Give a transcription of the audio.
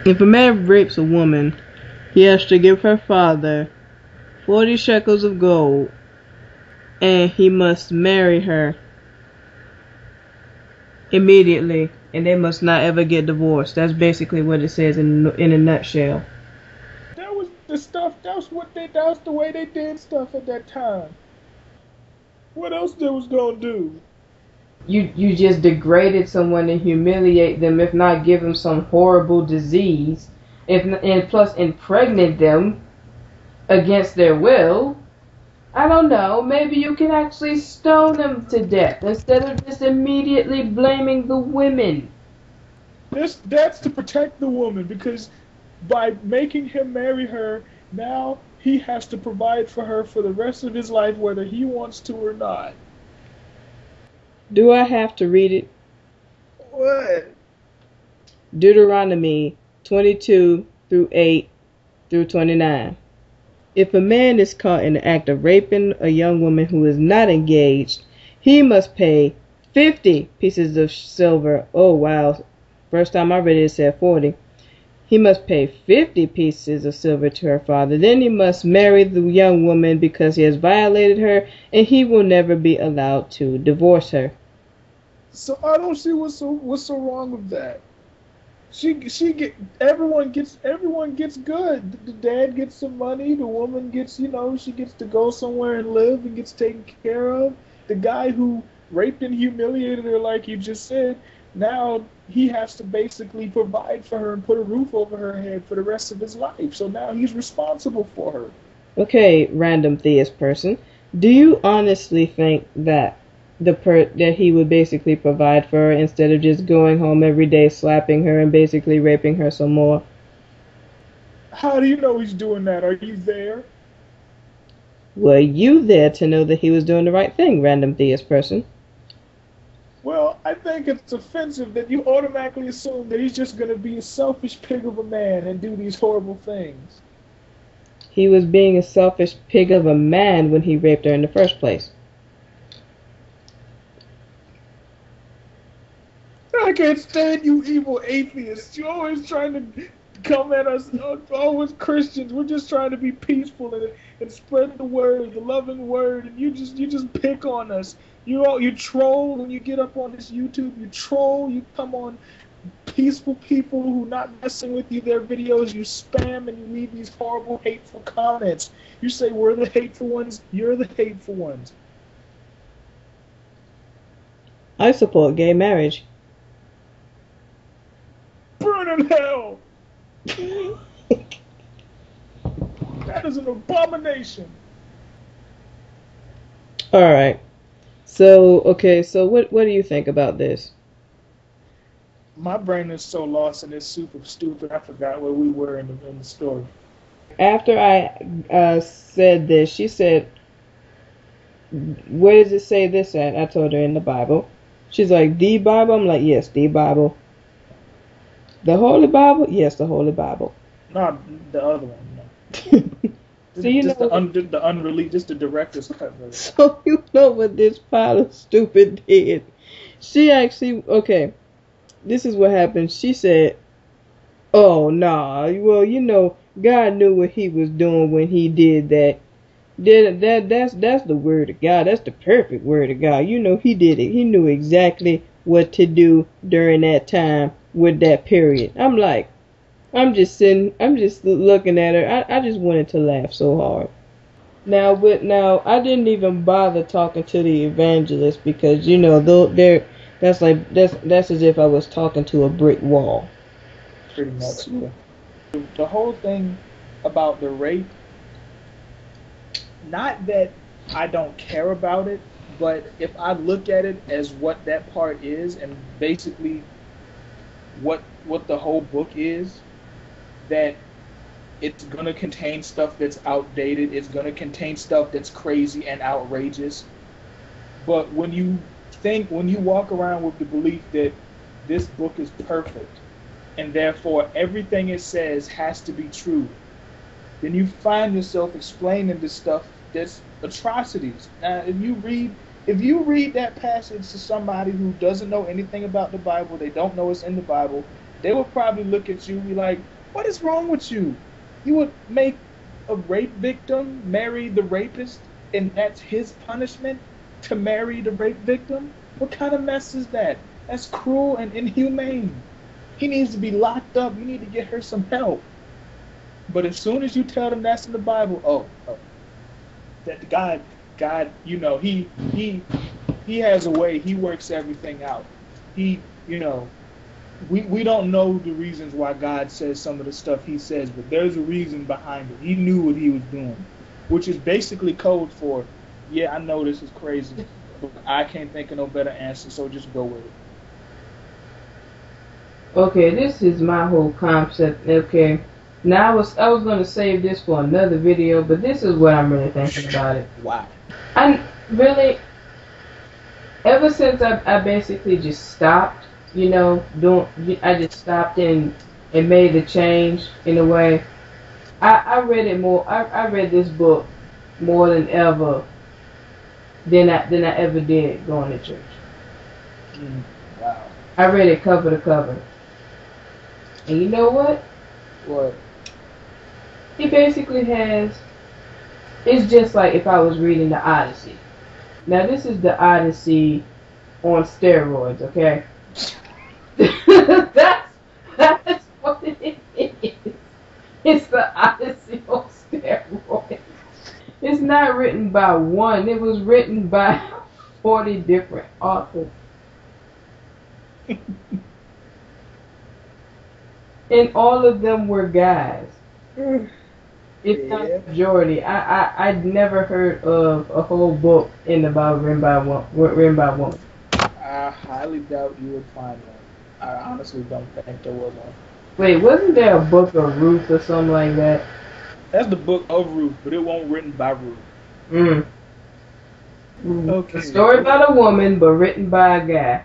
If a man rapes a woman, he has to give her father 40 shekels of gold, and he must marry her immediately, and they must not ever get divorced. That's basically what it says in a nutshell. That was the stuff. That's the way they did stuff at that time. What else they was gonna do? You just degraded someone and humiliate them, if not give them some horrible disease, and plus impregnate them against their will. I don't know, maybe you can actually stone them to death instead of just immediately blaming the women. That's to protect the woman, because by making him marry her, now he has to provide for her for the rest of his life, whether he wants to or not. Do I have to read it? What? Deuteronomy 22 through 8 through 29. If a man is caught in the act of raping a young woman who is not engaged, he must pay 50 pieces of silver. Oh wow, first time I read it, it said 40. He must pay 50 pieces of silver to her father. Then he must marry the young woman because he has violated her, and he will never be allowed to divorce her. So I don't see what's so wrong with that. Everyone gets good. The dad gets some money. The woman gets, she gets to go somewhere and live and gets taken care of. The guy who raped and humiliated her, like you just said, now he has to basically provide for her and put a roof over her head for the rest of his life. So now he's responsible for her. Okay, random theist person, do you honestly think that that he would basically provide for her instead of just going home every day, slapping her, and basically raping her some more? How do you know he's doing that? Are you there? Were you there to know that he was doing the right thing, random theist person? Well, I think it's offensive that you automatically assume that he's just going to be a selfish pig of a man and do these horrible things. He was being a selfish pig of a man when he raped her in the first place. I can't stand you evil atheists. You're always trying to come at us, always Christians. We're just trying to be peaceful and spread the word, the loving word, and you just pick on us. You troll when you get up on this YouTube. You troll. You come on peaceful people who not messing with you, their videos. You spam and you leave these horrible, hateful comments. You say we're the hateful ones. You're the hateful ones. I support gay marriage. Burn in hell. That is an abomination. Alright. So what do you think about this? My brain is so lost and it's super stupid, I forgot where we were in the story. After I said this, she said, where does it say this at? I told her in the Bible. She's like, the Bible? I'm like, yes, the Bible. The Holy Bible? Yes, the Holy Bible. Not the other one, no. So you just know the unreleased, just the director's cut version. So you know what this pile of stupid did. She actually, okay, this is what happened. She said, oh, nah, well, God knew what he was doing when he did that. That's the word of God. That's the perfect word of God. He did it. He knew exactly what to do during that time with that period. I'm like, I'm just looking at her. I just wanted to laugh so hard. Now I didn't even bother talking to the evangelist because that's as if I was talking to a brick wall. Pretty much. Yeah. The whole thing about the rape, not that I don't care about it, but if I look at it as what that part is and basically what the whole book is, that it's going to contain stuff that's outdated, it's going to contain stuff that's crazy and outrageous. But when you walk around with the belief that this book is perfect and therefore everything it says has to be true, then you find yourself explaining this stuff that's atrocities. Now, if you read that passage to somebody who doesn't know anything about the Bible, they don't know it's in the Bible, they would probably look at you and be like, what is wrong with you? You would make a rape victim marry the rapist, and that's his punishment, to marry the rape victim? What kind of mess is that? That's cruel and inhumane. He needs to be locked up. You need to get her some help. But as soon as you tell them that's in the Bible, oh, that God, he has a way. He works everything out. He, we don't know the reasons why God says some of the stuff he says, but there's a reason behind it. He knew what he was doing, which is basically code for, yeah, I know this is crazy, but I can't think of no better answer, so just go with it. Okay, this is my whole concept. Okay, now I was going to save this for another video, but this is what I'm really thinking about it. Wow. I really, ever since I basically just stopped, I just stopped and made the change in a way. I read it more. I read this book more than ever than I ever did going to church. Wow. I read it cover to cover. And you know what? What? He basically has, it's just like if I was reading the Odyssey. Now this is the Odyssey on steroids, okay? that's what it is. It's the Odyssey on steroids. It's not written by one. It was written by 40 different authors. And all of them were guys. It's not the majority. I'd never heard of a whole book in the Bible written by a woman. I highly doubt you would find one. I honestly don't think there was one. Wait, wasn't there a book of Ruth or something like that? That's the book of Ruth, but it won't written by Ruth. Okay. A story about a woman, but written by a guy.